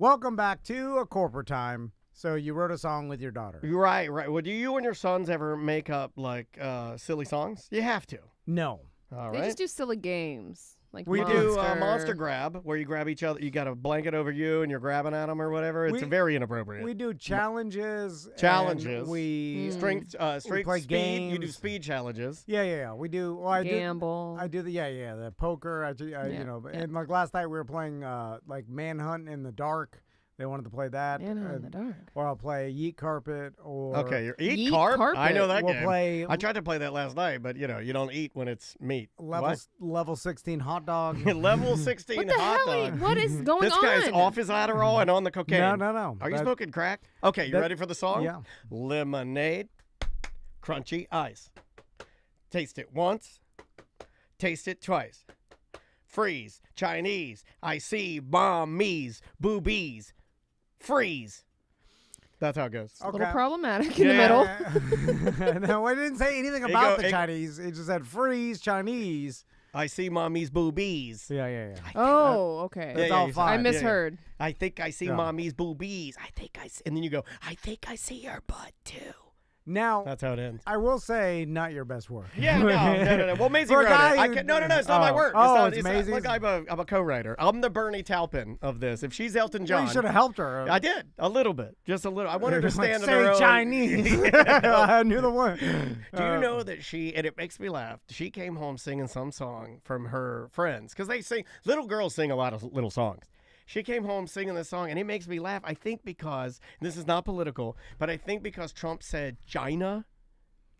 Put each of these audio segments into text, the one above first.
Welcome back to a corporate time. So you wrote a song with your daughter. Right. Well, do you and your sons ever make up like silly songs? You have to. No. All They right. just do silly games. Like We Monster. do Monster Grab, where you grab each other. You got a blanket over you, and you're grabbing at them or whatever. It's very inappropriate. We do challenges. Challenges. And we Strength, we play speed. games. You do speed challenges. Yeah. We do. Well, I Gamble. I do the the poker. And like last night we were playing like Manhunt in the Dark. They wanted to play that. Manhunt in the Dark. Or I'll play Yeet Carpet. Or Okay, Yeet carp. Carpet. I know that we'll game. play I tried to play that last night, but you don't eat when it's meat. level 16 hot dog. Level 16 What the hot hell? dog. What is going This on? guy's off his Adderall and on the cocaine. No. Are you smoking crack? Okay, you ready for the song? Yeah. Lemonade, crunchy ice. Taste it once, taste it twice. Freeze, Chinese, I see bomb-me's, boobies. Freeze. That's how it goes. A little problematic in the middle. No, I didn't say anything about the Chinese. It just said freeze Chinese. I see mommy's boobies. Yeah. Oh, okay. That's all fine. I misheard. I think I see mommy's boobies. I think I see, and then you go, I think I see your butt too. Now, That's how it ends. I will say, not your best work. Yeah, no. Well, Maisie wrote it. No, it's not my work. It's Maisie's? Look, I'm a co-writer. I'm the Bernie Taupin of this. If she's Elton John. Well, you should have helped her. I did. A little bit. Just a little. I wanted her to stand on say her own. Chinese. I knew the one. Do you know that and it makes me laugh, she came home singing some song from her friends. Because little girls sing a lot of little songs. She came home singing this song, and it makes me laugh. I think because, this is not political, but I think because Trump said China.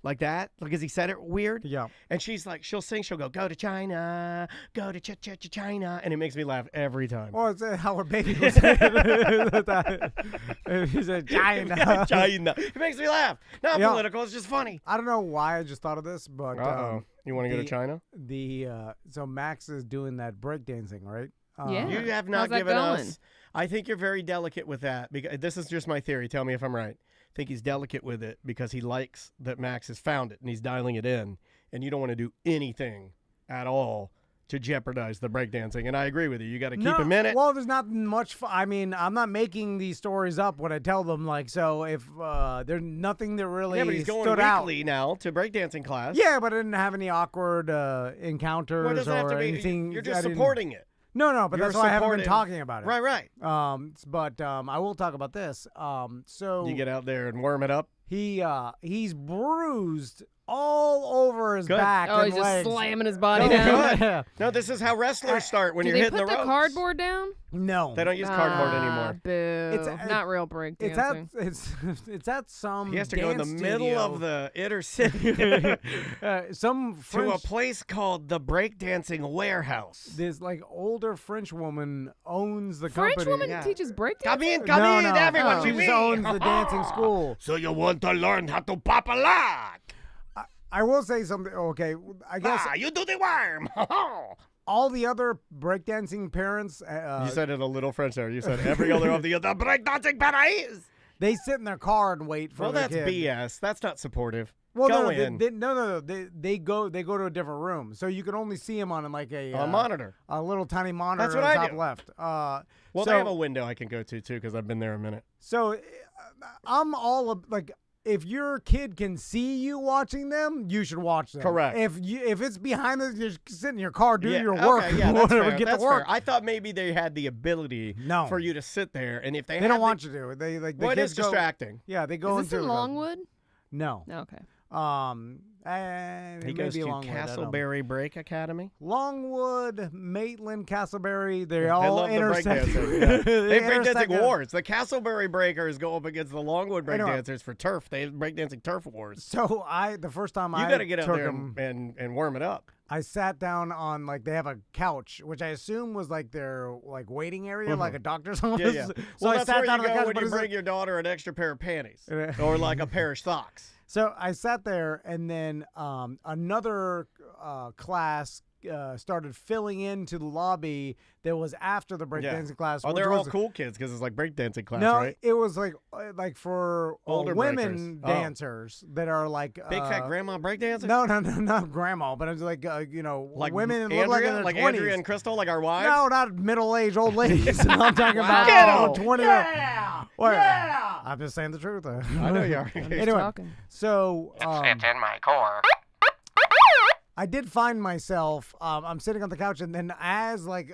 Like that? Because he said it weird? Yeah. And she's like, she'll sing, she'll go to China, go to China. And it makes me laugh every time. Well, it's how her baby was saying it. He said China. China. It makes me laugh. Not political, it's just funny. I don't know why I just thought of this, but You want to go to China? So Max is doing that breakdancing, right? Yeah. You have not How's that given going? us. I think you're very delicate with that. Because this is just my theory. Tell me if I'm right. I think he's delicate with it because he likes that Max has found it and he's dialing it in. And you don't want to do anything at all to jeopardize the breakdancing. And I agree with you. You got to keep him in it. Well, there's not much. I mean, I'm not making these stories up when I tell them. Like, so if there's nothing that really Yeah, but he's going stood weekly out. now to breakdancing class. Yeah, but I didn't have any awkward encounters Well, it doesn't have to be. anything. You're just supporting it. No, but You're that's why I haven't been supportive. talking about it. Right. But I will talk about this. So You get out there and worm it up. he's bruised all over his back Oh, and he's just legs. slamming his body No, down. good. No, this is how wrestlers start when Do you're they hitting put the the ropes. cardboard down? No, They don't use cardboard anymore. Boo. Not real breakdancing. It's at some. He has to go in the dance middle studio. of the inner city Some to a French, place called the Breakdancing Warehouse. this like older French woman owns the French company. woman Yeah. teaches breakdancing? Come in, No, everyone. she we just owns the dancing school. So you want to learn how to pop a lock? I will say something. Okay, I guess You do the worm. all the other breakdancing parents, You said it a little French there. You said every other of the breakdancing parais. they sit in their car and wait for Well, their that's kid. BS. That's not supportive. Well, Go no, in. no. They go to a different room, so you can only see them on like a monitor. a little tiny monitor That's what on the I top do. left. Well, so, they have a window I can go to too because I've been there a minute. So I'm like, if your kid can see you watching them, you should watch them. Correct. If it's behind us, just sit in your car, do your okay, work, yeah, that's whatever, fair. get That's to work. fair. I thought maybe they had the ability No. for you to sit there, and if they They don't want you to. They like the Well, it kids is go, distracting. Yeah, they go Is this into in the- Longwood? No. Okay. He goes to Castleberry Break Academy. Longwood, Maitland, Castleberry, they They all love the intersect. breakdancing. Yeah. They intersect breakdancing at- wars. The Castleberry Breakers go up against the Longwood I know. breakdancers for turf. They have breakdancing turf wars. So the first time You I got to get out took there them, and warm it up. I sat down on like they have a couch, which I assume was like their like waiting area, like a doctor's office. Yeah. So Well, I that's sat where down you on the go couch. when but you it's bring your daughter an extra pair of panties Yeah. or like a pair of socks. So I sat there, and then another class started filling into the lobby that was after the breakdancing class. Oh, they're all cool kids because it's like breakdancing class, no, right? it was like for Older women breakers. dancers that are like Big fat grandma breakdancers. No, not grandma, but it's like Like women that Andrea, look like in their like 20s. Andrea and Crystal, like our wives. No, not middle-aged old ladies. I'm talking about Wow. 20. Yeah. Yeah. I'm just saying the truth. I know you are. Anyway, talking. so It's in my core. I did find myself. I'm sitting on the couch, and then as like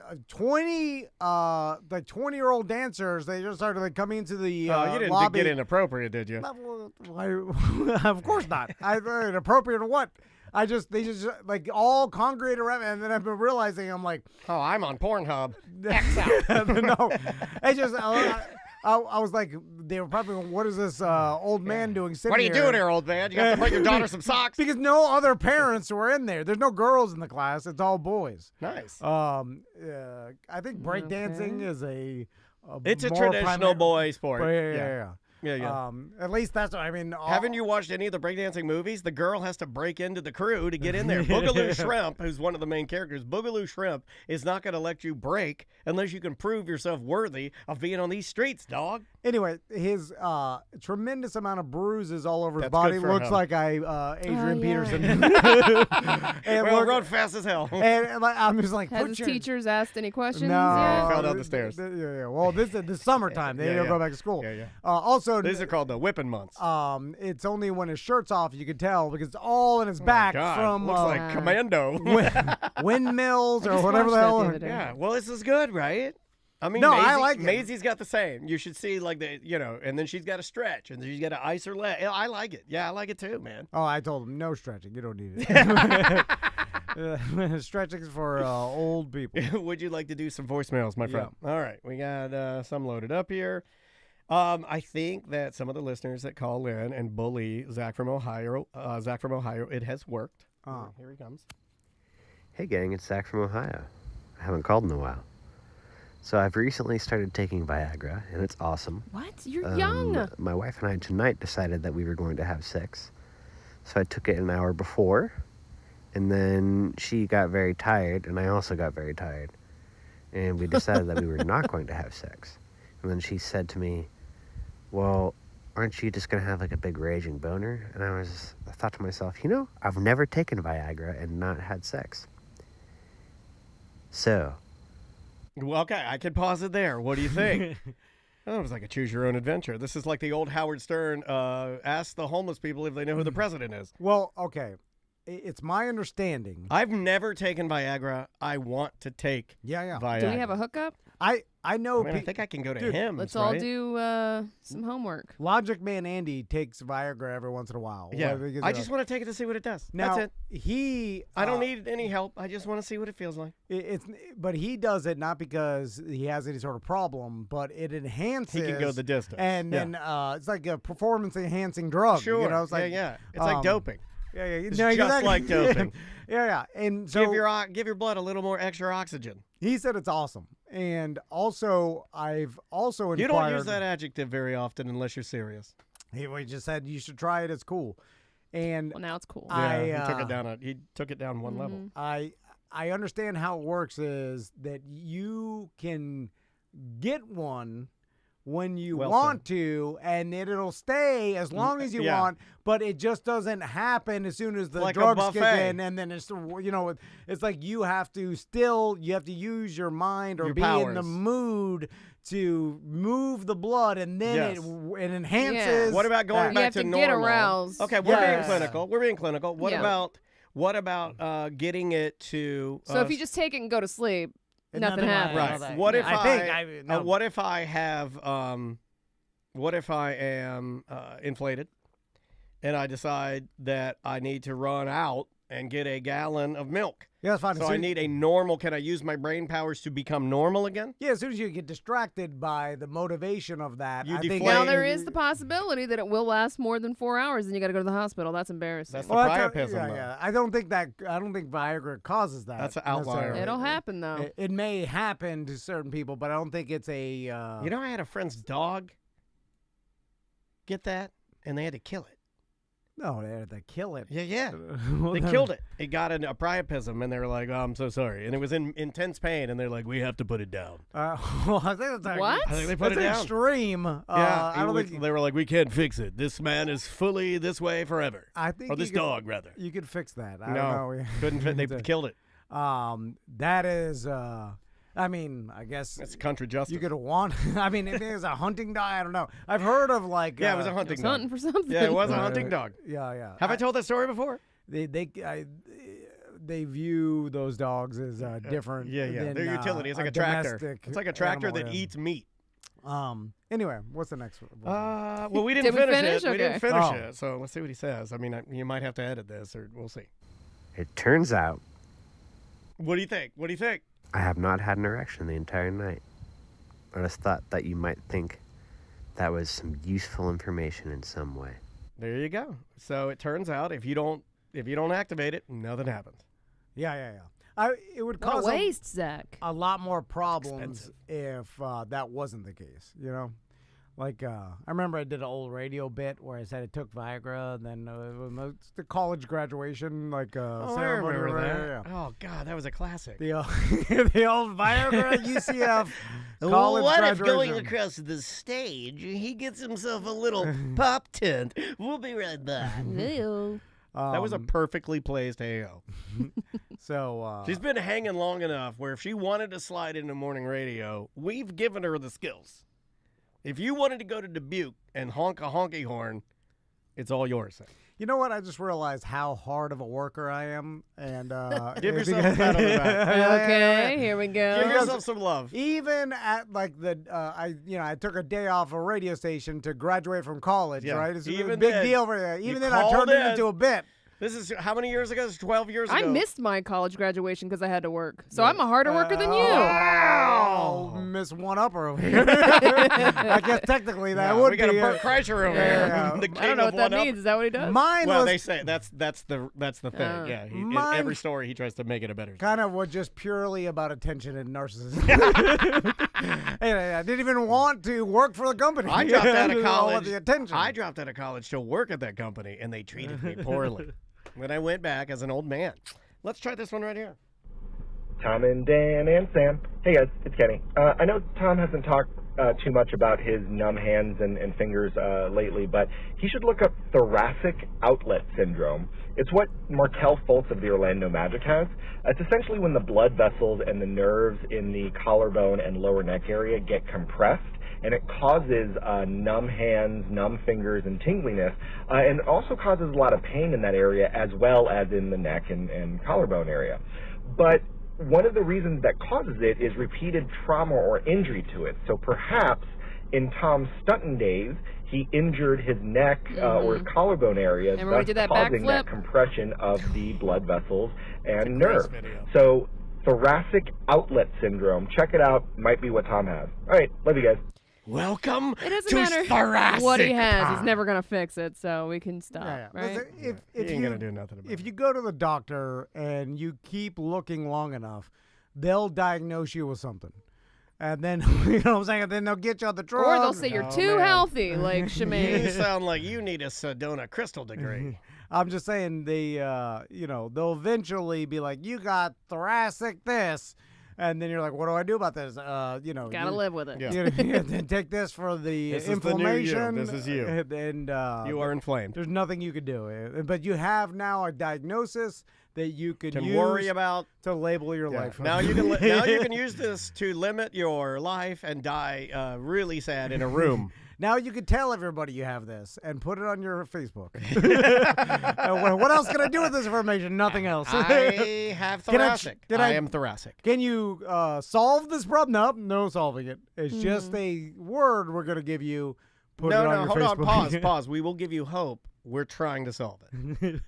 20-year-old dancers, they just started like coming into the you didn't lobby. get inappropriate, did you? Of course not. Inappropriate or what? They just like all congregate around, and then I've been realizing I'm like, Oh, I'm on Pornhub. no, it just. I was like, they were probably going, what is this old man doing sitting What are you here? doing here, old man? You got to put your daughter some socks. Because no other parents were in there. There's no girls in the class. It's all boys. Nice. I think breakdancing is It's a more traditional boy sport. Yeah. Yeah. At least that's what I mean. Haven't you watched any of the breakdancing movies? The girl has to break into the crew to get in there. Boogaloo Shrimp, who's one of the main characters, Boogaloo Shrimp is not going to let you break unless you can prove yourself worthy of being on these streets, dog. Anyway, his tremendous amount of bruises all over his That's body good for looks him. like Adrian Peterson. And look- run fast as hell. and like, I'm just like, Has put his your teachers asked any questions No, yet? Fell down the stairs. Yeah. Well, this is the summertime. They Yeah, don't yeah. go back to school. Yeah. Also, These are called the whipping months. it's only when his shirt's off you can tell because it's all in his back God, from looks like Commando. windmills I or just whatever the watched that hell. the other day. Yeah, well, this is good, right? I mean, No, Maisie, I like it. Maisie's got the same. You should see, like, and then she's got to stretch, and then she's got to ice her leg. I like it. Yeah, I like it too, man. Oh, I told him no stretching. You don't need it. Stretching's for old people. Would you like to do some voicemails, my friend? All right, we got some loaded up here. I think that some of the listeners that call in and bully Zach from Ohio, it has worked. Here he comes. Hey gang, it's Zach from Ohio. I haven't called in a while. So I've recently started taking Viagra, and it's awesome. What? You're young. My wife and I tonight decided that we were going to have sex. So I took it an hour before, and then she got very tired, and I also got very tired. And we decided that we were not going to have sex. And then she said to me, well, aren't you just going to have like a big raging boner? And I thought to myself, I've never taken Viagra and not had sex. So, Well, okay, I can pause it there. What do you think? Oh, it was like a choose your own adventure. This is like the old Howard Stern, ask the homeless people if they know who the president is. Well, okay. It's my understanding. I've never taken Viagra. I want to take Viagra. Do we have a hookup? I know. I think I can go to Dude, him. Let's all do some homework. Logic Man Andy takes Viagra every once in a while. Yeah, Because I just want to take it to see what it does. now That's it. I don't need any help. I just want to see what it feels like. But he does it not because he has any sort of problem, but it enhances. He can go the distance. And then it's like a performance enhancing drug. Sure. It's like, yeah. It's like doping. Yeah. It's No, just exactly. like doping. Yeah. And so Give your blood a little more extra oxygen. he said it's awesome. And also, I've also inquired. You don't use that adjective very often unless you're serious. He just said you should try it. It's cool. And Well, now it's cool. He took it down one level. I understand how it works is that you can get one when you want to, and it'll stay as long as you want, but it just doesn't happen as soon as the Like a drugs kick buffet. in, and then it's it's like you have to use your mind or Your be in the powers. mood to move the blood, and then it enhances. What about going You back have to normal? get aroused. Okay, we're being Yes. clinical. What Yeah. about getting it to? So if you just take it and go to sleep, And nothing nothing happens. happens. right? Yeah. What if no. what if I have what if I am inflated, and I decide that I need to run out and get a gallon of milk? Yeah, that's fine. So I need a normal. Can I use my brain powers to become normal again? Yeah, as soon as you get distracted by the motivation of that, You I think deflate. Now there is the possibility that it will last more than 4 hours, and you got to go to the hospital. That's embarrassing. That's the Well, priapism. though. yeah. I don't think Viagra causes that. That's an outlier. necessarily. It'll happen though. It may happen to certain people, but I don't think it's a. You know, I had a friend's dog get that, and they had to kill it. No, they had to kill it. Yeah. They killed it. It got a priapism, and they were like, "Oh, I'm so sorry." And it was in intense pain, and they're like, "We have to put it down." Well, I think that's What? I think they put it down. Extreme. Yeah, I don't think they were like, "We can't fix it. This man is fully this way forever." I think or this dog, rather. You could fix that. I No, don't know. couldn't fit. They killed it. That is. I mean, I guess That's country justice. you could want. I mean, if it was a hunting dog, I don't know. I've heard of like. Yeah, it was a hunting It's dog. hunting for something. Yeah, it was a hunting dog. Yeah. Have I told that story before? They view those dogs as different. Yeah. Than, They're utility. It's like a tractor. It's like a tractor that eats meat. Anyway, what's the next one? Well, we didn't Did we finish finish? it. We didn't finish Oh. it. So let's see what he says. I mean, you might have to edit this, or we'll see. It turns out What do you think? I have not had an erection the entire night. I just thought that you might think that was some useful information in some way. There you go. So it turns out if you don't activate it, nothing happens. Yeah. It would What a cause waste, Zach. a lot more problems if that wasn't the case, you know? Like, I remember I did an old radio bit where I said I took Viagra, and then it's the college graduation, like, I ceremony. remember that. Yeah. Oh, God, that was a classic. The old Viagra UCF college graduation. across the stage, he gets himself a little pop tent? We'll be right back. Ew. That was a perfectly placed AO. So She's been hanging long enough where if she wanted to slide into morning radio, we've given her the skills. If you wanted to go to Dubuque and honk a honky horn, it's all yours. you know what? I just realized how hard of a worker I am, and Give yourself a pat on the back. Okay, here we go. Give yourself some love. Even at like I took a day off a radio station to graduate from college, Yeah. right? It's a Even big then, deal for you. Even you then, I called turned it in. into a bit. This is how many years ago? It's 12 years ago. I missed my college graduation because I had to work. So I'm a harder worker than you. Wow. Miss one upper over here. I guess technically that would we got be a Burt Kreischer over Yeah. here. The I don't know king what of that one-up. means. Is that what he does? Mine Well, was they say that's the thing. Yeah, in Mine- every story he tries to make it a better. kind of was just purely about attention and narcissism. Anyway, I didn't even want to work for the company. I dropped out of All college. the attention. I dropped out of college to work at that company, and they treated me poorly. Then I went back as an old man. Let's try this one right here. Tom and Dan and Sam. Hey guys, it's Kenny. I know Tom hasn't talked too much about his numb hands and fingers lately, but he should look up thoracic outlet syndrome. It's what Markel Fultz of the Orlando Magic has. It's essentially when the blood vessels and the nerves in the collarbone and lower neck area get compressed, and it causes numb hands, numb fingers, and tingliness, and it also causes a lot of pain in that area as well as in the neck and collarbone area. But one of the reasons that causes it is repeated trauma or injury to it. So perhaps in Tom's stunting days, he injured his neck or his collarbone area, Remember we thus did that causing backflip? that compression of the blood vessels and Great nerves. video. So thoracic outlet syndrome, check it out, might be what Tom has. All right, love you guys. Welcome It doesn't to matter thoracic. what he has. He's never going to fix it, so we can stop, Yeah. right? Listen, if He ain't you gonna do nothing about if it. you go to the doctor and you keep looking long enough, they'll diagnose you with something. And then, you know what I'm saying? And then they'll get you on the drugs. Or they'll say you're Oh, too man. healthy, like You Shemaine. sound like you need a Sedona crystal degree. I'm just saying they'll eventually be like, you got thoracic this. And then you're like, what do I do about this? Gotta live with it. Yeah. Then take this for the This is the new you. inflammation. This is you. And You are inflamed. there's nothing you could do. But you have now a diagnosis that you could Can use worry about. to label your Yeah. life. Now you can use this to limit your life and die really sad in a room. Now you can tell everybody you have this and put it on your Facebook. What else can I do with this information? Nothing else. I have Can I- thoracic. did I I- am thoracic. Can you solve this problem? Nope, no solving it. It's just a word we're going to give you. Put it on your Hold Facebook. on, pause. We will give you hope. We're trying to solve it.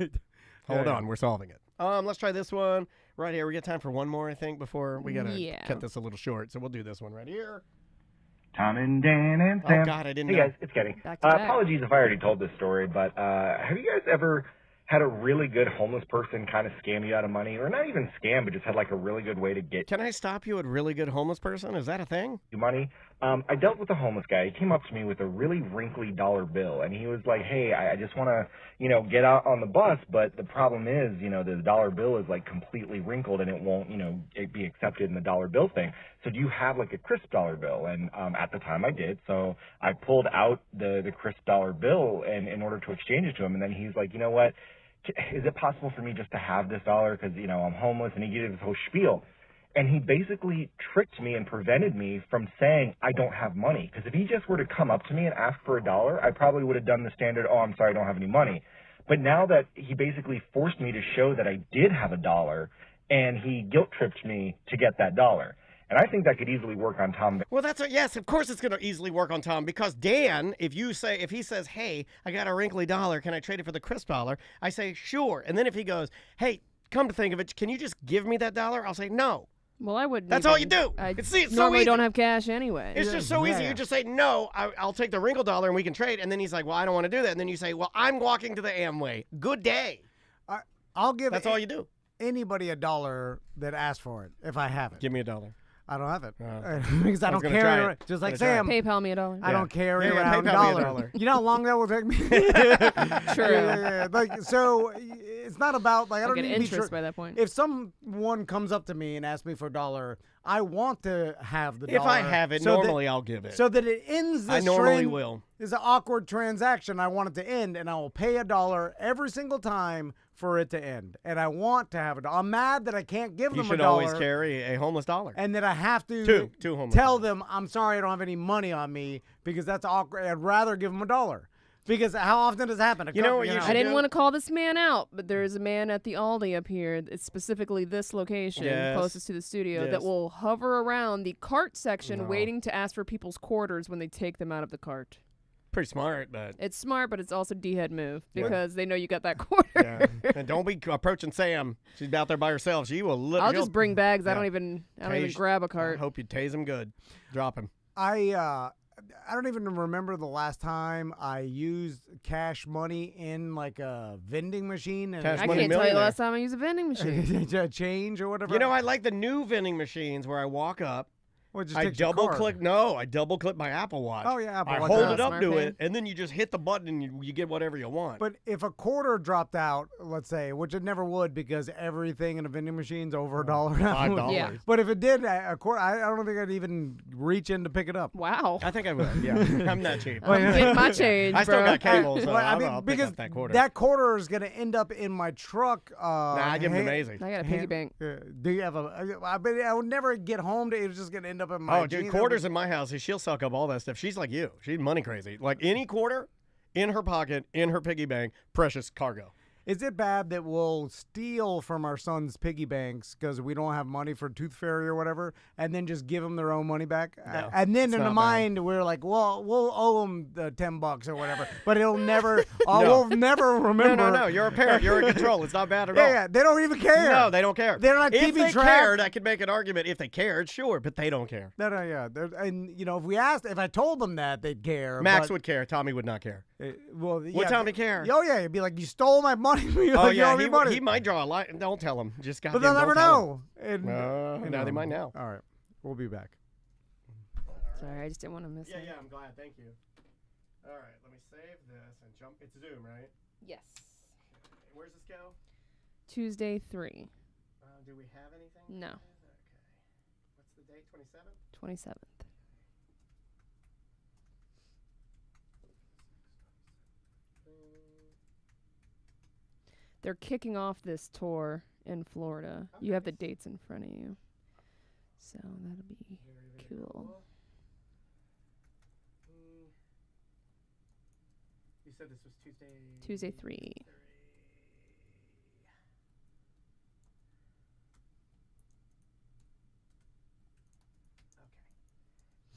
Hold Yeah. on, we're solving it. Let's try this one right here. We got time for one more, I think, before we gotta Yeah. cut this a little short. So we'll do this one right here. Tom and Dan and Sam. Oh God, I didn't Hey know. guys, it's Kenny. Back to back. Apologies if I already told this story, but have you guys ever had a really good homeless person kind of scam you out of money, or not even scam, but just had like a really good way to get Can I stop you at really good homeless person? Is that a thing? you money? I dealt with a homeless guy. He came up to me with a really wrinkly dollar bill, and he was like, hey, I just want to, get out on the bus, but the problem is, the dollar bill is, like, completely wrinkled, and it won't, it be accepted in the dollar bill thing. So do you have, like, a crisp dollar bill? And at the time I did, so I pulled out the crisp dollar bill and in order to exchange it to him, and then he's like, you know what, is it possible for me just to have this dollar because, I'm homeless? And he gave this whole spiel. And he basically tricked me and prevented me from saying I don't have money. Because if he just were to come up to me and ask for $1, I probably would have done the standard, oh, I'm sorry, I don't have any money. But now that he basically forced me to show that I did have $1, and he guilt-tripped me to get that $1. And I think that could easily work on Tom. Well, yes, of course it's going to easily work on Tom, because Dan, if he says, hey, I got a wrinkly dollar, can I trade it for the crisp dollar? I say, sure. And then if he goes, hey, come to think of it, can you just give me that $1? I'll say, no. Well, I wouldn't. That's all you do. It's normally so easy. Don't have cash anyway. It's just so easy. You just say, no, I'll take the wrinkle dollar and we can trade. And then he's like, well, I don't want to do that. And then you say, well, I'm walking to the Amway. Good day. I'll give That's all you do. Anybody $1 that asks for it if I have it. Give me $1. I don't have it because I don't carry it. Just like Sam. PayPal me $1. I don't carry around $1. You know how long that will take me? True. Yeah. Like, so it's not about like I don't get need to be interest by that point. If someone comes up to me and asks me for $1, I want to have the $1. If I have it, normally I'll give it. So that it ends this I normally will. It's an awkward transaction. I want it to end, and I will pay $1 every single time for it to end. And I want to have $1. I'm mad that I can't give them $1. You should always carry a homeless dollar. And that I have to two homeless tell dollars. them, I'm sorry, I don't have any money on me, because that's awkward. I'd rather give them $1. Because how often does it happen? You know what you should I didn't do? want to call this man out, but there is a man at the Aldi up here. It's specifically this location, closest to the studio, that will hover around the cart section waiting to ask for people's quarters when they take them out of the cart. Pretty smart, but... It's smart, but it's also D-head move because they know you got that quarter. Yeah. And don't be approaching Sam. She's out there by herself. She will I'll just bring bags. I don't even grab a cart. I hope you tase him good. Drop him. I don't even remember the last time I used cash money in like a vending machine. And I can't tell you the last time I used a vending machine. Change or whatever. You know, I like the new vending machines where I walk up. Well, I double click. No, I double click my Apple Watch. Oh yeah, Apple I Watch. hold it up to it, and then you just hit the button, and you get whatever you want. But if a quarter dropped out, let's say, which it never would because everything in a vending machine's over $1 now. $5. Yeah. But if it did, a quarter, I don't think I'd even reach in to pick it up. Wow. I think I would. Yeah, I'm not cheap. I'm getting my change, I still bro. got cable, so Well, I mean, I'll pick because up that quarter. that quarter is going to end up in my truck. I give them amazing. I got a piggy bank. Do you have a? I bet I would never get home to it. It's just going to end up in my. Oh, dude, quarters in my house, she'll suck up all that stuff. She's like you. She's money crazy. Like any quarter in her pocket, in her piggy bank, precious cargo. Is it bad that we'll steal from our son's piggy banks because we don't have money for Tooth Fairy or whatever, and then just give them their own money back? No, and then it's in the not mind, we're like, well, we'll owe them the $10 or whatever, but it'll never, we'll never remember. No. You're a parent. You're in control. It's not bad at all. Yeah, they don't even care. No, they don't care. They're not if keeping they track. cared, I could make an argument. If they cared, sure, but they don't care. No, yeah. And, if I told them that, they'd care. Max would care. Tommy would not care. Would Tommy care? Oh, yeah. He'd be like, you stole my money. He might draw a line. Don't tell him. Just But they'll never know. Now they might know. All right. We'll be back. Sorry, I just didn't want to miss it. Yeah, I'm glad. Thank you. All right, let me save this and jump. It's Zoom, right? Yes. Where's this go? Tuesday 3. Do we have anything? No. Okay. What's the date? 27th? 27th. They're kicking off this tour in Florida. Okay. You have the dates in front of you. So that'll be very cool. You said this was Tuesday? Tuesday 3. Okay.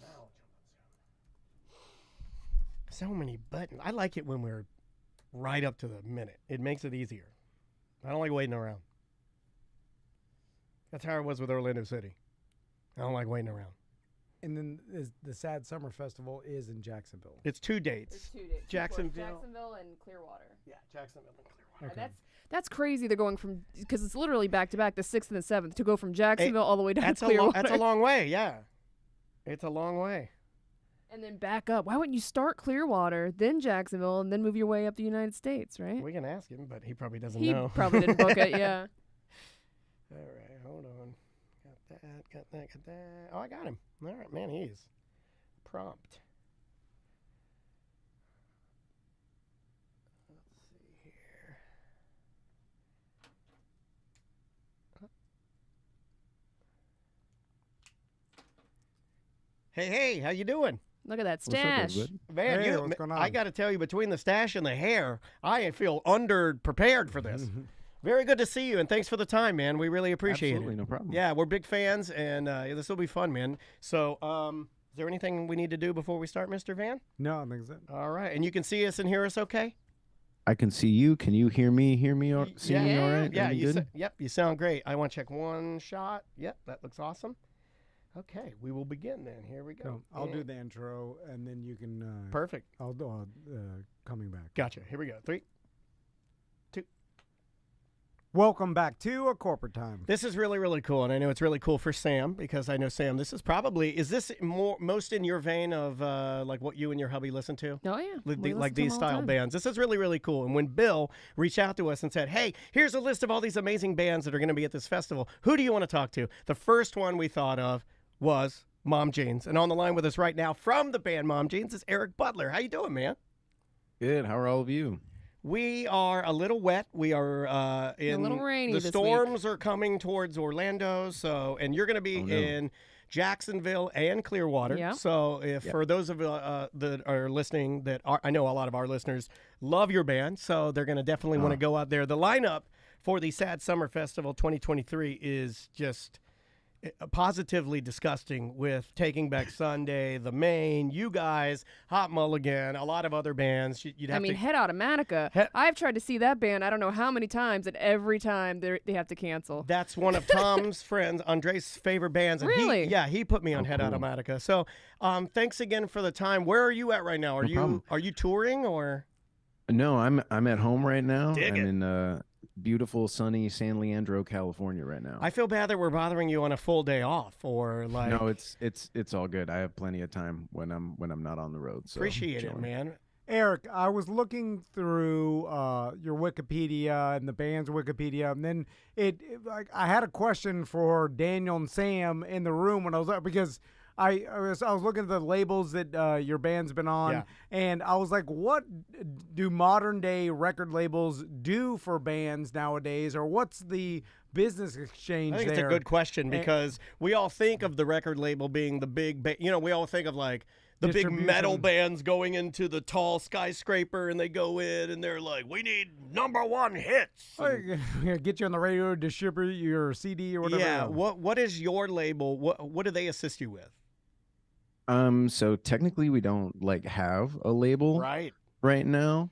Now I'll jump on Zoom. So many buttons. I like it when we're right up to the minute. It makes it easier. I don't like waiting around. That's how it was with Orlando City. I don't like waiting around. And then the Sad Summer Festival is in Jacksonville. It's 2 dates. There's 2 dates. Jacksonville and Clearwater. Yeah, Jacksonville and Clearwater. Okay. That's crazy. They're going from, because it's literally back to back, the 6th and the 7th, to go from Jacksonville all the way down to Clearwater. That's a long way. Yeah, it's a long way. And then back up. Why wouldn't you start Clearwater, then Jacksonville, and then move your way up the United States, right? We can ask him, but he probably doesn't He know. probably didn't book it, yeah. All right, hold on. Got that. Oh, I got him. All right, man, he's prompt. Let's see here. Hey, how you doing? Look at that stash. Man, Hey, what's going on? I got to tell you, between the stash and the hair, I feel under-prepared for this. Very good to see you, and thanks for the time, man. We really appreciate it. Absolutely, no problem. Yeah, we're big fans, and this will be fun, man. So, is there anything we need to do before we start, Mr. Van? No, I think so. All right, and you can see us and hear us okay? I can see you. Can you hear me? See me all right? Yeah, Everything good? Yep, you sound great. I want to check one shot. Yep, that looks awesome. Okay, we will begin then. Here we go. So I'll do the intro, and then you can. Perfect. I'll do coming back. Gotcha. Here we go. 3, 2. Welcome back to A Corporate Time. This is really, really cool, and I know it's really cool for Sam, because I know, Sam, this is this most in your vein of like what you and your hubby listen to? Oh, yeah. We listen Like to 'em these all the style time. bands. This is really, really cool. And when Bill reached out to us and said, hey, here's a list of all these amazing bands that are going to be at this festival, who do you want to talk to? The first one we thought of was Mom Jeans. And on the line with us right now from the band Mom Jeans is Eric Butler. How you doing, man? Good. How are all of you? We are a little wet. We are in A little rainy the this storms are coming towards Orlando. So, and you're going to be in Jacksonville and Clearwater. Yeah. So, if for those of that are listening, I know a lot of our listeners love your band, so they're going to definitely want to go out there. The lineup for the Sad Summer Festival 2023 is just positively disgusting, with Taking Back Sunday, The Maine, you guys, Hot Mulligan, a lot of other bands. Head Automatica. I've tried to see that band I don't know how many times, and every time they have to cancel. That's one of Tom's friends, Andre's favorite bands. And Really? he put me on Head cool. Automatica. So thanks again for the time. Where are you at right now? Are you touring or? No, I'm at home right now. Dig I'm in beautiful, sunny San Leandro, California right now. I feel bad that we're bothering you on a full day off, or like. No, it's all good. I have plenty of time when I'm not on the road. So Appreciate it, chilling. man. Eric, I was looking through your Wikipedia and the band's Wikipedia, and then I had a question for Daniel and Sam in the room when I was there, because I was looking at the labels that your band's been on, and I was like, what do modern day record labels do for bands nowadays, or what's the business exchange I think there? it's a good question, because we all think of the record label being the big, we all think of like the big metal bands going into the tall skyscraper, and they go in and they're like, we need #1 hits. Get you on the radio, distribute your CD or whatever. Yeah. What is your label? What do they assist you with? So technically we don't have a label right now.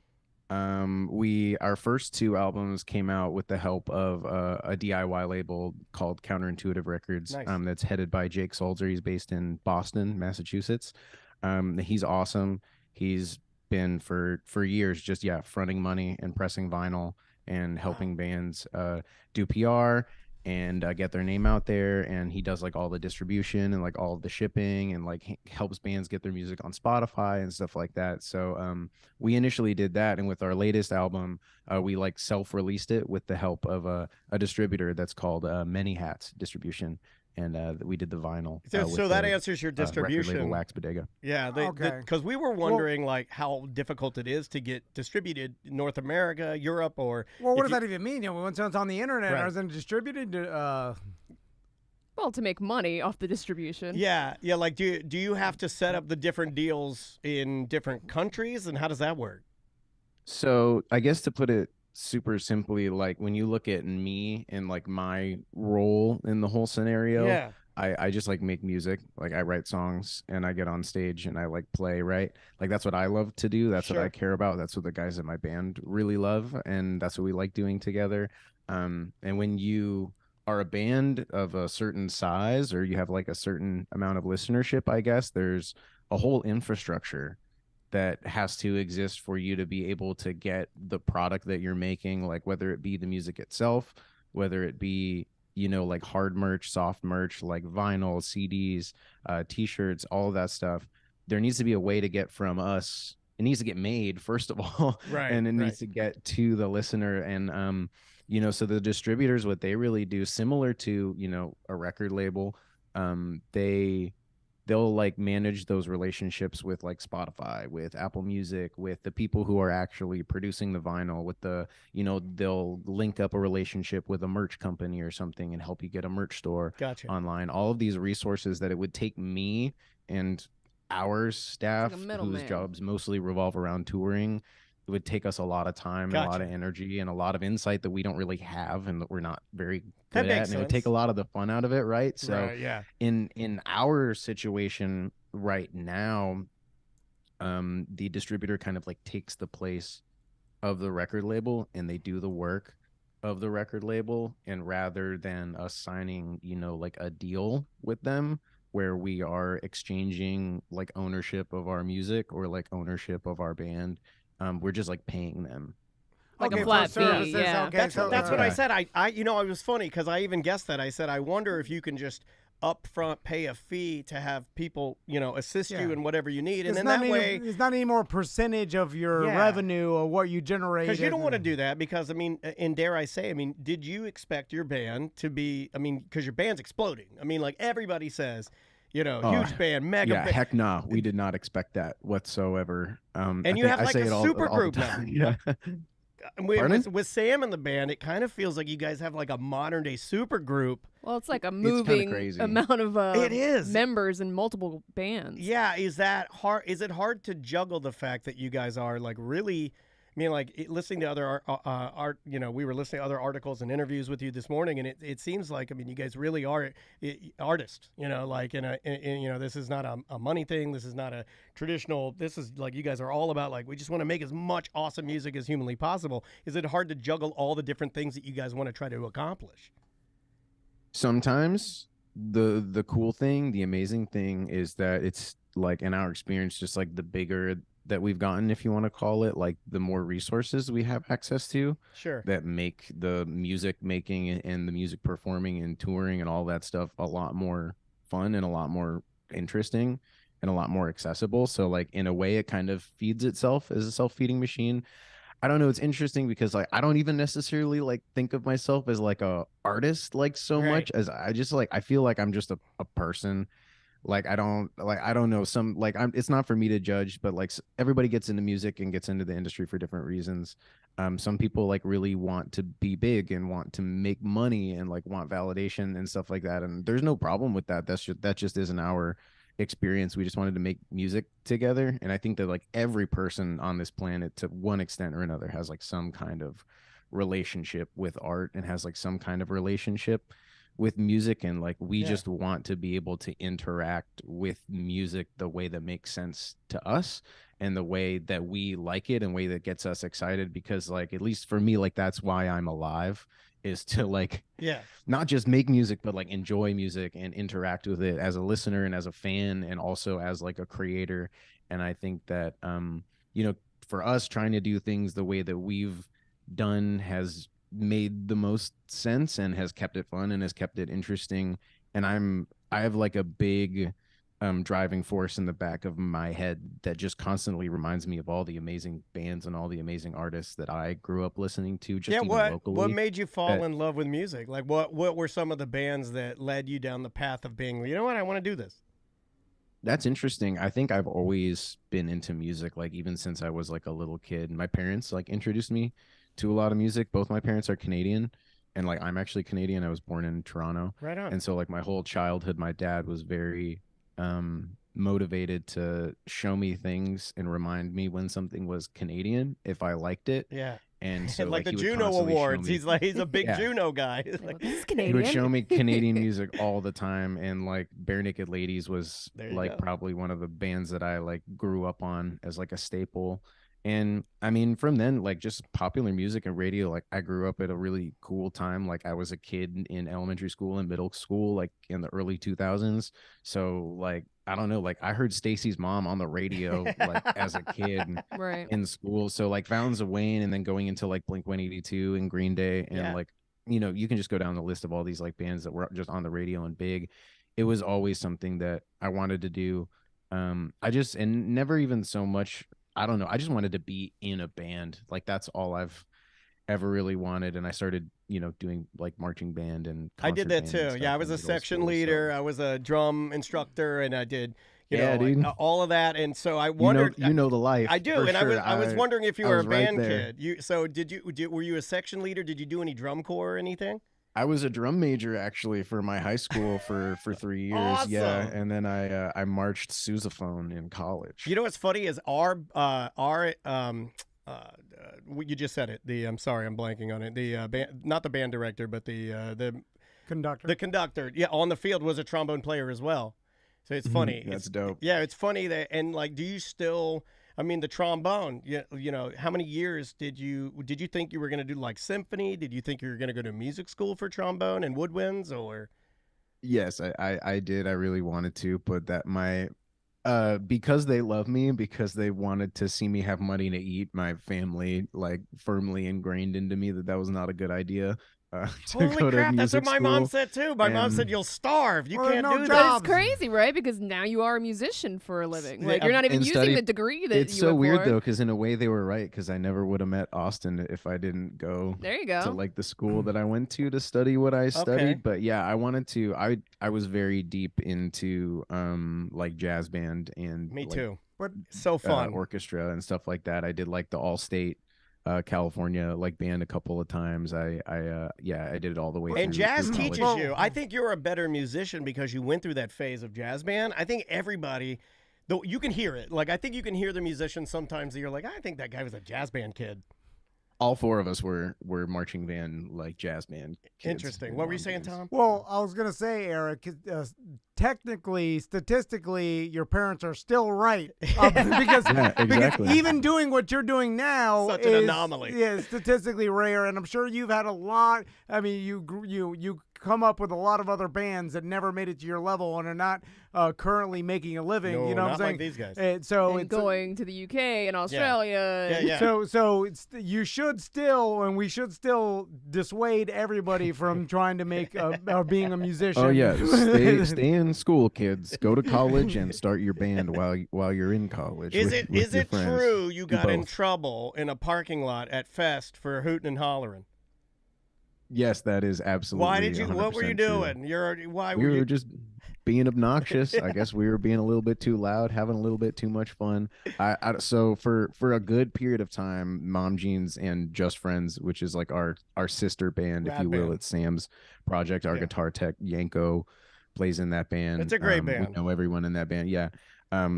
Our first 2 albums came out with the help of a DIY label called Counterintuitive Records. Nice. That's headed by Jake Solzer. He's based in Boston, Massachusetts. He's awesome. He's been for years just fronting money and pressing vinyl and helping bands do PR and get their name out there, and he does all the distribution and all of the shipping, and helps bands get their music on Spotify and stuff like that. So we initially did that, and with our latest album we self-released it with the help of a distributor that's called Many Hats Distribution, and we did the vinyl. So that answers your distribution. Record label Wax Bodega. Yeah, because we were wondering how difficult it is to get distributed in North America, Europe, or. Well, what does that even mean? Once it's on the internet, or is it distributed? Well, to make money off the distribution. Yeah. Do you have to set up the different deals in different countries, and how does that work? So I guess to put it super simply, when you look at me and my role in the whole scenario, I just make music. I write songs and I get on stage and I play, right? That's what I love to do. That's what I care about. That's what the guys in my band really love, and that's what we like doing together. And when you are a band of a certain size, or you have a certain amount of listenership, I guess there's a whole infrastructure that has to exist for you to be able to get the product that you're making, whether it be the music itself, whether it be hard merch, soft merch, vinyl, CDs, t-shirts, all of that stuff. there needs to be a way to get from us. It needs to get made, first of all, and it needs to get to the listener. And so the distributors, what they really do, similar to a record label, they'll like manage those relationships with like Spotify, with Apple Music, with the people who are actually producing the vinyl, with they'll link up a relationship with a merch company or something and help you get a merch store online. All of these resources that it would take me and our staff, whose jobs mostly revolve around touring, it would take us a lot of time and a lot of energy and a lot of insight that we don't really have and that we're not very good at. And it would take a lot of the fun out of it, right? So in our situation right now, the distributor kind of like takes the place of the record label, and they do the work of the record label. And rather than us signing, like a deal with them where we are exchanging like ownership of our music or like ownership of our band, we're just like paying them like a flat fee. Yeah, that's what I said. I it was funny because I even guessed that. I said, I wonder if you can just upfront pay a fee to have people, assist you in whatever you need, and then that way it's not any more percentage of your revenue or what you generate. Because you don't want to do that. Because and dare I say, did you expect your band to be? Because your band's exploding. Like everybody says. Huge band, mega band. Heck no, we did not expect that whatsoever. And you have like a super group now. Yeah. With Sam in the band, it kind of feels like you guys have like a modern day super group. Well, it's like a moving amount of it is. members in multiple bands. Yeah, is that hard? Is it hard to juggle the fact that you guys are like really? Listening to other art, we were listening to other articles and interviews with you this morning, and it seems like, you guys really are artists, this is not a money thing. This is not a traditional, this is like, you guys are all about like, we just want to make as much awesome music as humanly possible. Is it hard to juggle all the different things that you guys want to try to accomplish? Sometimes the cool thing, the amazing thing is that it's like, in our experience, just like the bigger that we've gotten, if you want to call it, like the more resources we have access to, that make the music making and the music performing and touring and all that stuff a lot more fun and a lot more interesting and a lot more accessible. So like in a way it kind of feeds itself as a self-feeding machine. I don't know, it's interesting because like I don't even necessarily like think of myself as like a artist like so much as I just like I feel like I'm just a person. Like I don't know, some like it's not for me to judge, but like everybody gets into music and gets into the industry for different reasons. Some people like really want to be big and want to make money and like want validation and stuff like that, and there's no problem with that. That just isn't our experience. We just wanted to make music together, and I think that like every person on this planet to one extent or another has like some kind of relationship with art and has like some kind of relationship with music, and like we just want to be able to interact with music the way that makes sense to us and the way that we like it and way that gets us excited, because like at least for me, like that's why I'm alive, is to like not just make music but like enjoy music and interact with it as a listener and as a fan and also as like a creator. And I think that for us, trying to do things the way that we've done has made the most sense and has kept it fun and has kept it interesting. And I have like a big driving force in the back of my head that just constantly reminds me of all the amazing bands and all the amazing artists that I grew up listening to just locally. What made you fall in love with music? Like what were some of the bands that led you down the path of being, you know what, I want to do this? That's interesting. I think I've always been into music, like even since I was like a little kid. My parents like introduced me to a lot of music. Both my parents are Canadian, and like I'm actually Canadian. I was born in Toronto. Right on. And so like my whole childhood, my dad was very motivated to show me things and remind me when something was Canadian if I liked it. Yeah. And so like the Juno Awards, he's a big Juno guy. Like, this is Canadian. He would show me Canadian music all the time, and like Bare Naked Ladies was like probably one of the bands that I like grew up on as like a staple. And I mean, from then, like just popular music and radio, like I grew up at a really cool time. Like I was a kid in elementary school and middle school, like in the early 2000s. So like, I don't know, like I heard Stacy's Mom on the radio, like as a kid in school. So like Fountains of Wayne, and then going into like Blink-182 and Green Day. And like, you can just go down the list of all these like bands that were just on the radio and big. It was always something that I wanted to do. I just, and never even so much, I don't know, I just wanted to be in a band. Like that's all I've ever really wanted. And I started, doing like marching band and I did that too. Yeah, I was a section leader. I was a drum instructor, and I did dude. all of that. And so I wondered, you know the life. I do, and sure. I was wondering if you were a band right kid. So were you a section leader? Did you do any drum corps or anything? I was a drum major actually for my high school for 3 years. Awesome. Yeah, and then I marched sousaphone in college. You know what's funny is you just said it. I'm sorry, I'm blanking on it. The band, not the band director, but the conductor. The conductor, yeah, on the field was a trombone player as well. So it's funny. That's dope. Yeah, it's funny that, and like, do you still? I mean, the trombone. How many years did you think you were going to do like symphony? Did you think you were going to go to music school for trombone and woodwinds, or? Yes, I did. I really wanted to, but because they love me, because they wanted to see me have money to eat, my family like firmly ingrained into me that was not a good idea. Holy crap, that's what my mom said too. My mom said you'll starve. You can't do that. But it's crazy, right? Because now you are a musician for a living. Like you're not even using the degree that it's so weird though, because in a way they were right, because I never would have met Austin if I didn't go to like the school that I went to study what I studied. But yeah, I wanted to. I was very deep into like jazz band and me like, too. What so fun orchestra and stuff like that. I did like the All-State California like band a couple of times. I did it all the way. And jazz teaches you. I think you're a better musician because you went through that phase of jazz band. I think everybody, though, you can hear it. Like I think you can hear the musicians sometimes that you're like, I think that guy was a jazz band kid. All four of us were marching band, like jazz band kids. Interesting. What were you saying, Tom? Well, I was gonna say, Eric, technically, statistically, your parents are still right because even doing what you're doing now such an anomaly. Yeah, statistically rare, and I'm sure you've had a lot. I mean, you come up with a lot of other bands that never made it to your level and are not currently making a living. No, you know what I'm saying? Like these guys. And going to the UK and Australia. Yeah. So you should still, and we should still dissuade everybody from trying to make or being a musician. Oh yeah, stay in school, kids. Go to college and start your band while you're in college. Is it true you got in trouble in a parking lot at Fest for hooting and hollering? Yes, that is absolutely. Why did you? What were you doing? We were just being obnoxious. I guess we were being a little bit too loud, having a little bit too much fun. So for a good period of time, Mom Jeans and Just Friends, which is like our sister band, if you will, it's Sam's project. Our guitar tech Yanko plays in that band. It's a great band. We know everyone in that band. Yeah.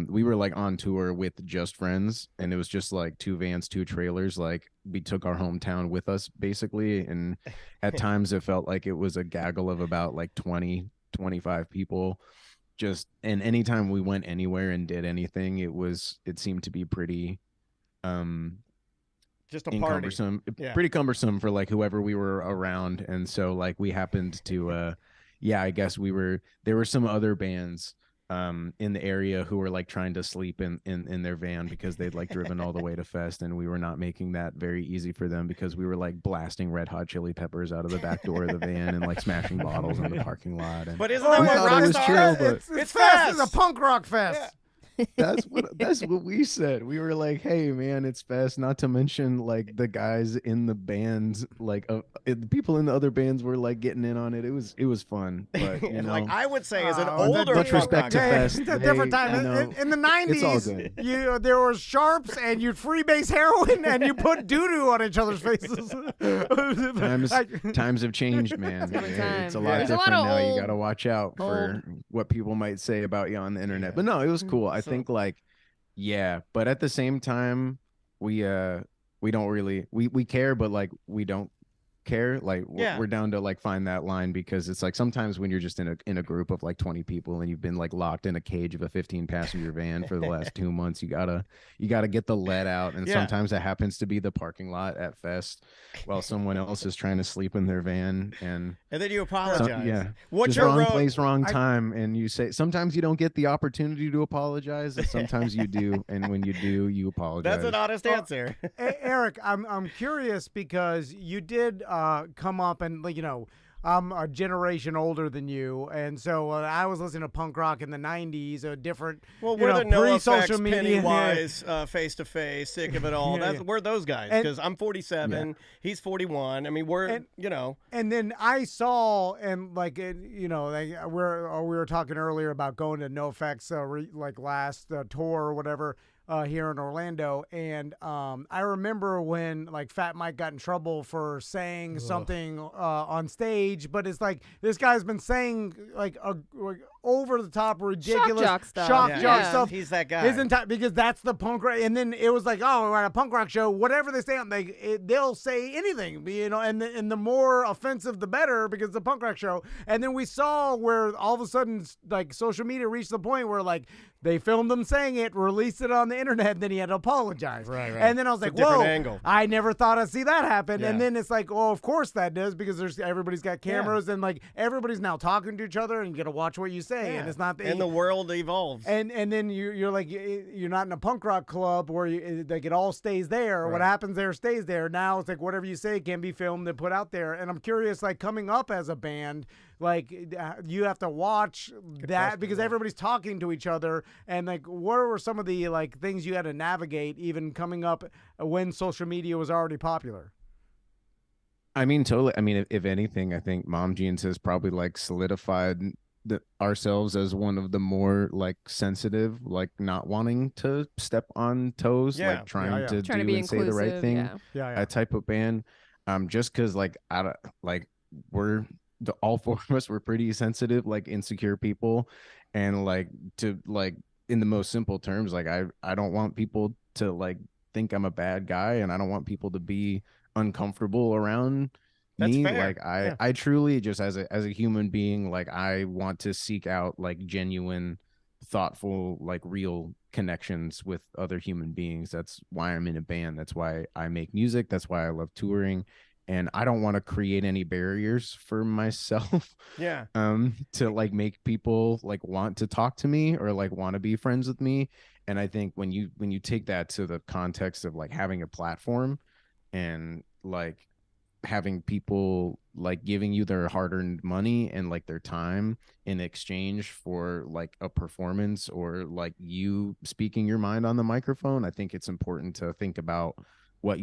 We were like on tour with Just Friends, and it was just like 2 vans, 2 trailers. Like we took our hometown with us basically. And at times it felt like it was a gaggle of about like 20, 25 people. And anytime we went anywhere and did anything, it seemed to be pretty, just a cumbersome, pretty cumbersome for like whoever we were around. And so like we happened to, I guess there were some other bands in the area who were like trying to sleep in their van because they'd like driven all the way to Fest, and we were not making that very easy for them because we were like blasting Red Hot Chili Peppers out of the back door of the van and like smashing bottles in the parking lot. But isn't that what Rockstar is? It's Fest. It's a punk rock fest. Yeah. That's what we said. We were like, hey man, it's Fest. Not to mention like the guys in the bands, like the people in the other bands were like getting in on it. It was fun, but you know, like I would say, as an older much respect to Fest. It's a different time. In the 90s, it's all good. There was sharps and you'd freebase heroin and you put doo-doo on each other's faces. Times have changed, man. It's a lot different now. You got to watch out for what people might say about you on the internet. But no, it was cool. I think like, but at the same time, we don't really, we care, but like, we don't care. Like we're down to like find that line, because it's like sometimes when you're just in a group of like 20 people and you've been like locked in a cage of a 15-passenger van for the last 2 months, you gotta get the lead out, and sometimes it happens to be the parking lot at Fest while someone else is trying to sleep in their van, and then you apologize. What's your wrong place, wrong time, and you say sometimes you don't get the opportunity to apologize, and sometimes you do, and when you do, you apologize. That's an honest answer. Eric, I'm curious because you did come up and, you know, I'm a generation older than you, and so I was listening to punk rock in the '90s, a different, we're the pre-social media, Pennywise, Face to Face, Sick of It All. We're those guys because I'm 47, he's 41. I mean, And then I saw, and like we were talking earlier about going to NoFX last tour or whatever. Here in Orlando, and I remember when like Fat Mike got in trouble for saying something on stage, but it's like this guy's been saying like over the top ridiculous shock jock stuff. He's that guy. Because that's the punk rock, and then it was like, oh, we're at a punk rock show, whatever they say, they'll say anything, and the more offensive the better because it's a punk rock show. And then we saw where all of a sudden like social media reached the point where like they filmed him saying it, released it on the internet, and then he had to apologize. Right. And then I was like, whoa, angle. I never thought I'd see that happen. Yeah. And then it's like, oh, of course that does, because everybody's got cameras and like everybody's now talking to each other, and you got to watch what you say. And it's not and the world evolves. And then you're like, you're not in a punk rock club where it all stays there. Right. What happens there stays there. Now it's like whatever you say can be filmed and put out there. And I'm curious, like coming up as a band, like you have to watch that because everybody's talking to each other, and like what were some of the like things you had to navigate even coming up when social media was already popular? I mean, totally. I mean, if anything, I think Mom Jeans has probably like solidified ourselves as one of the more like sensitive, like not wanting to step on toes, like trying to do and say the right thing, type of band. Just because like all four of us were pretty sensitive, like insecure people, and like to like in the most simple terms, like I don't want people to like think I'm a bad guy, and I don't want people to be uncomfortable around me. Fair. Like I truly just as a human being, like I want to seek out like genuine, thoughtful, like real connections with other human beings. That's why I'm in a band. That's why I make music. That's why I love touring. And I don't want to create any barriers for myself. To like make people like want to talk to me or like want to be friends with me. And I think when you take that to the context of like having a platform and like having people like giving you their hard-earned money and like their time in exchange for like a performance or like you speaking your mind on the microphone, I think it's important to think about what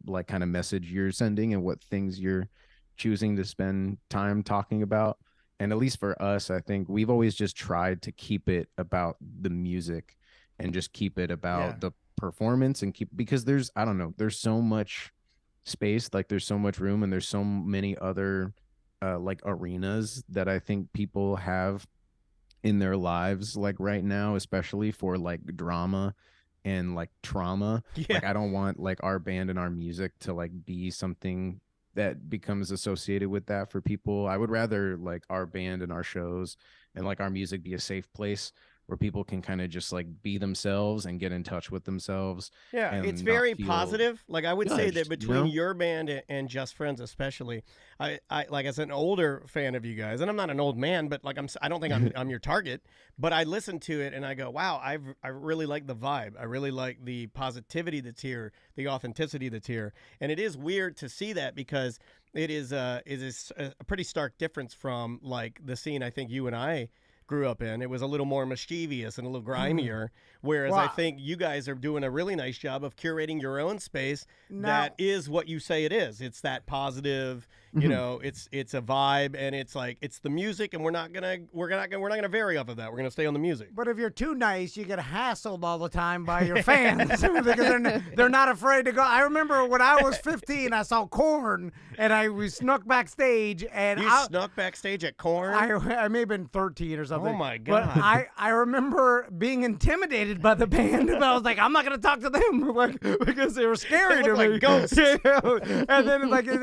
like kind of message you're sending and what things you're choosing to spend time talking about. And at least for us, I think we've always just tried to keep it about the music and just keep it about the performance and because there's so much space, like there's so much room and there's so many other like arenas that I think people have in their lives like right now, especially for like drama and like trauma. Like I don't want like our band and our music to like be something that becomes associated with that for people. I would rather like our band and our shows and like our music be a safe place where people can kind of just like be themselves and get in touch with themselves. It's very positive. Like I would say that between your band and Just Friends especially, I like as an older fan of you guys, and I'm not an old man, but like I don't think I'm your target, but I listen to it and I go, wow, I really like the vibe. I really like the positivity that's here, the authenticity that's here. And it is weird to see that because it is a pretty stark difference from like the scene I think you and I grew up in. It was a little more mischievous and a little grimier, whereas I think you guys are doing a really nice job of curating your own space that is what you say it is. It's that positive, you know, it's a vibe, and it's like it's the music, and we're not gonna vary off of that. We're gonna stay on the music. But if you're too nice, you get hassled all the time by your fans because they're not afraid to go. I remember when I was 15, I saw Korn, and we snuck backstage, and you snuck backstage at Korn. I may have been 13 or something. Oh my god! But I remember being intimidated by the band, and I was like, I'm not gonna talk to them, like because they were scary to me. Like ghosts. And then like was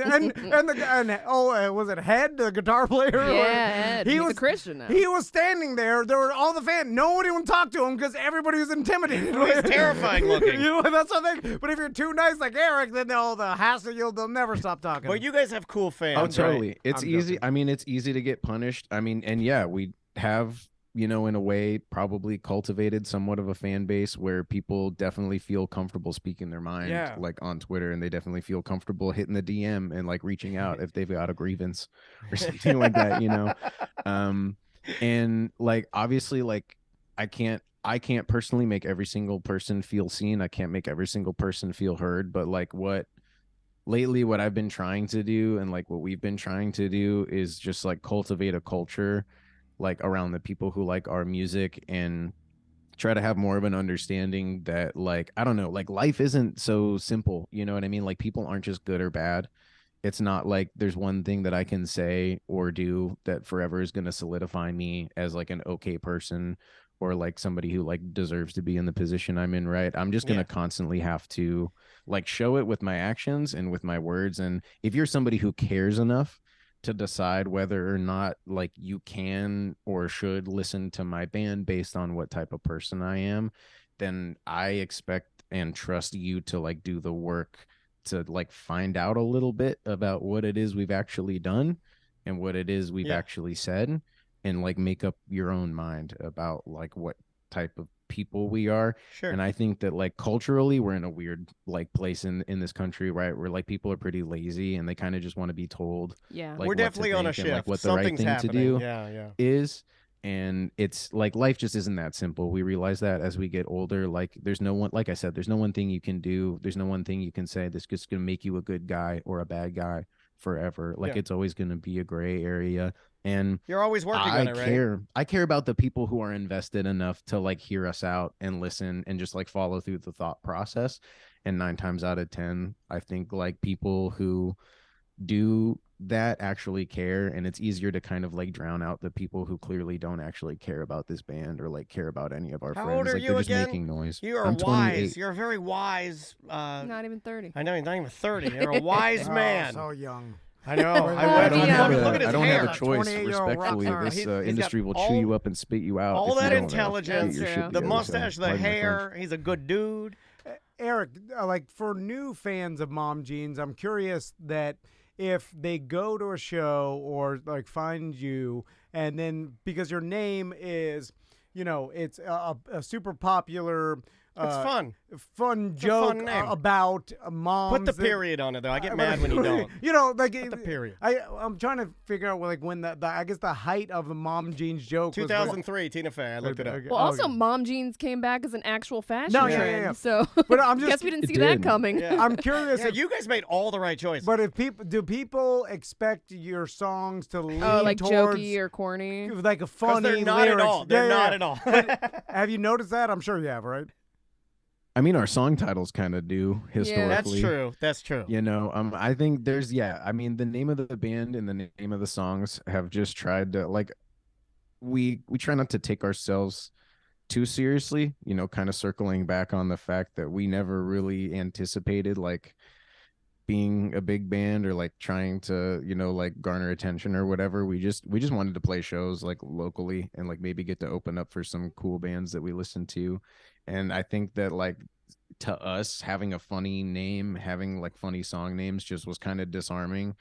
it Head, the guitar player? Yeah, Ed. He's a Christian now. He was standing there. There were all the fans. Nobody would talk to him because everybody was intimidated. He's terrifying looking. That's the thing. But if you're too nice like Eric, then they'll never stop talking. Well, you guys have cool fans. Oh, totally. Right? It's easy. I mean, it's easy to get punished. I mean, and yeah, we have you know, in a way, probably cultivated somewhat of a fan base where people definitely feel comfortable speaking their mind, like on Twitter, and they definitely feel comfortable hitting the DM and like reaching out if they've got a grievance or something like that, you know. And like obviously, like I can't personally make every single person feel seen. I can't make every single person feel heard, but like what I've been trying to do and like what we've been trying to do is just like cultivate a culture like around the people who like our music and try to have more of an understanding that like, I don't know, like life isn't so simple. You know what I mean? Like people aren't just good or bad. It's not like there's one thing that I can say or do that forever is going to solidify me as like an okay person or like somebody who like deserves to be in the position I'm in, right? I'm just going to constantly have to like show it with my actions and with my words. And if you're somebody who cares enough to decide whether or not like you can or should listen to my band based on what type of person I am, then I expect and trust you to like do the work to like find out a little bit about what it is we've actually done and what it is we've actually said, and like make up your own mind about like what type of people we are. And I think that like culturally we're in a weird like place in this country, right, where like people are pretty lazy and they kind of just want to be told like we're definitely on a shift, like what something's the right thing happening. to do is. And it's like life just isn't that simple. We realize that as we get older, like there's no one, like I said, there's no one thing you can do, there's no one thing you can say that's just gonna make you a good guy or a bad guy forever. Like it's always gonna be a gray area. And you're always working on it, right? I care about the people who are invested enough to like hear us out and listen and just like follow through the thought process. And 9 times out of 10, I think like people who do that actually care, and it's easier to kind of like drown out the people who clearly don't actually care about this band or like care about any of our friends. How old are like you they're again? just making noise. You are wise. 28. You're a very wise. Not even 30. I know you're not even 30. You're a wise man. So young. I know. I don't look at his hair. have a choice. Respectfully, this industry will chew you up and spit you out. All that intelligence, the mustache, the hair. He's a good dude. Eric, like for new fans of Mom Jeans, I'm curious that if they go to a show or like find you, and then because your name is, you know, it's a super popular. It's fun. Fun joke about moms. Put the period on it, though. I get mad when you don't. You know, like Put the period. I'm trying to figure out like when the I guess the height of the Mom Jeans joke 2003, was Tina Fey. I looked it up. Well, also Mom Jeans came back as an actual fashion trend. Yeah. So, but I'm just guess we didn't see that coming. Yeah. I'm curious. Yeah, you guys made all the right choices. But if people expect your songs to lean like towards jokey or corny, like a funny they're not lyrics? at all. They're not at all. But have you noticed that? I'm sure you have, right? I mean, our song titles kind of do historically. That's true. You know, I think there's, I mean, the name of the band and the name of the songs have just tried to like, we try not to take ourselves too seriously, you know, kind of circling back on the fact that we never really anticipated like being a big band or like trying to, you know, like garner attention or whatever. We just wanted to play shows like locally and like maybe get to open up for some cool bands that we listen to. And I think that like to us, having a funny name, having like funny song names just was kind of disarming,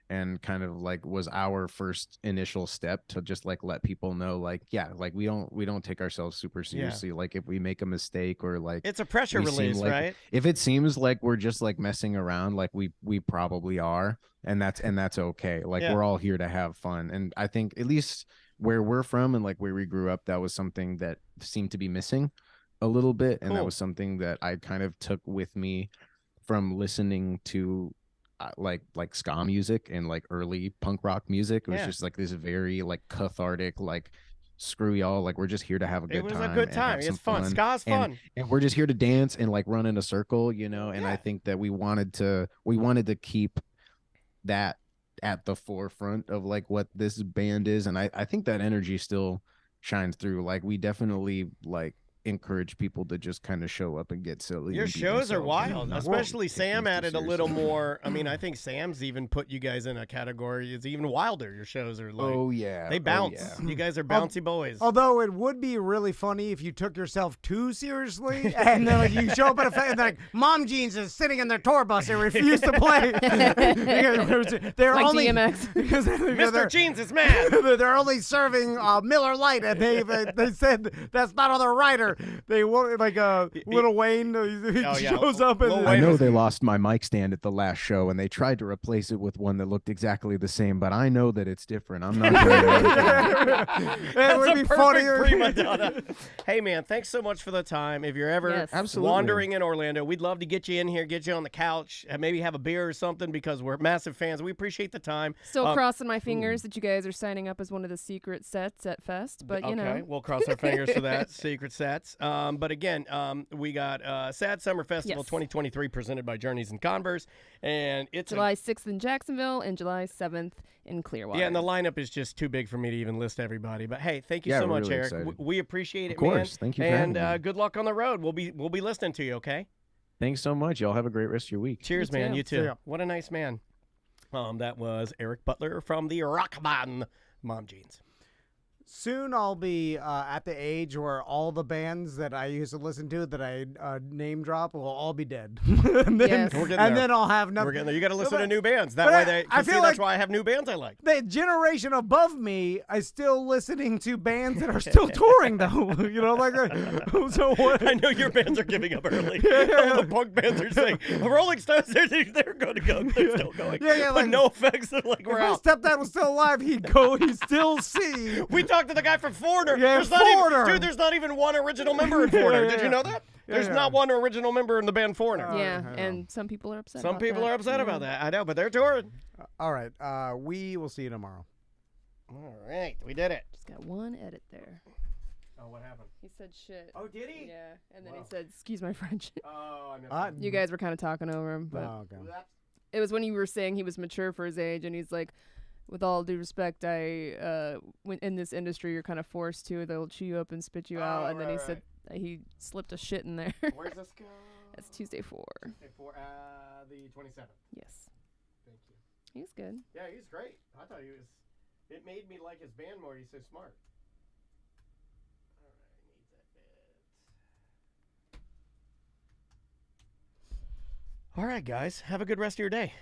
and kind of like was our first initial step to just like let people know like, like we don't take ourselves super seriously. Like if we make a mistake or like it's a pressure release, like, right? If it seems like we're just like messing around, like we probably are, and that's okay. Like we're all here to have fun. And I think at least where we're from and like where we grew up, that was something that seemed to be missing a little bit. And that was something that I kind of took with me from listening to like ska music and like early punk rock music. It was just like this very like cathartic, like screw y'all, like we're just here to have a good time. It was a good time. It's fun. Ska's fun. And we're just here to dance and like run in a circle, you know. And I think that we wanted to keep that at the forefront of like what this band is. And I think that energy still shines through. Like we definitely like encourage people to just kind of show up and get silly. Your shows are wild, especially Sam added a little more. I mean, I think Sam's even put you guys in a category. It's even wilder. Your shows are like, oh yeah, they bounce. You guys are bouncy boys. Although it would be really funny if you took yourself too seriously and then like, you show up at a and like Mom Jeans is sitting in their tour bus and refuse to play. They're like only DMX. because Mr. Jeans is mad. They're only serving Miller Lite, and they said that's not on the rider. They won't like Lil Wayne. He shows up and I know they lost my mic stand at the last show, and they tried to replace it with one that looked exactly the same. But I know that it's different. I'm not sure. It would be funnier. Prima donna. Hey man, thanks so much for the time. If you're ever wandering in Orlando, we'd love to get you in here, get you on the couch, and maybe have a beer or something because we're massive fans. We appreciate the time. Still crossing my fingers that you guys are signing up as one of the secret sets at Fest, but you know. Okay, we'll cross our fingers for that, secret sets. But again, we got Sad Summer Festival 2023 presented by Journeys and Converse, and it's July 6th in Jacksonville and July 7th in Clearwater. Yeah, and the lineup is just too big for me to even list everybody. But hey, thank you so much, really Eric. We appreciate it, of course. man. Thank you for having me. Good luck on the road. We'll be listening to you. Okay. Thanks so much. Y'all have a great rest of your week. Cheers, man. You too. What a nice man. That was Eric Butler from the rock band Mom Jeans. Soon I'll be at the age where all the bands that I used to listen to that I name drop will all be dead. and then I'll have nothing. We're getting there. You got to listen to new bands. That way I feel that's why I have new bands I like. The generation above me is still listening to bands that are still touring, though. You know, like so what? I know your bands are giving up early. All the punk bands are saying, Rolling Stones, they're going to go. They're still going. But like, no effects. Like we're out. If my stepdad was still alive, he'd still see. We talked to the guy from Foreigner. Yeah, There's not even one original member in Foreigner. Did you know that? There's not one original member in the band Foreigner. Yeah, and some people are upset. Some people are upset about that. I know, but they're touring. All right. We will see you tomorrow. All right. We did it. Just got one edit there. Oh, what happened? He said shit. Oh, did he? Yeah, and then he said, excuse my French. Oh, I missed You guys were kind of talking over him, but it was when you were saying he was mature for his age, and he's like, with all due respect, when in this industry, you're kind of forced to. They'll chew you up and spit you out. And then he said he slipped a shit in there. Where's this go? That's Tuesday 4. Tuesday 4, the 27th. Yes. Thank you. He's good. Yeah, he's great. I thought he was. It made me like his band more. He's so smart. All right, need that bit. All right, guys. Have a good rest of your day.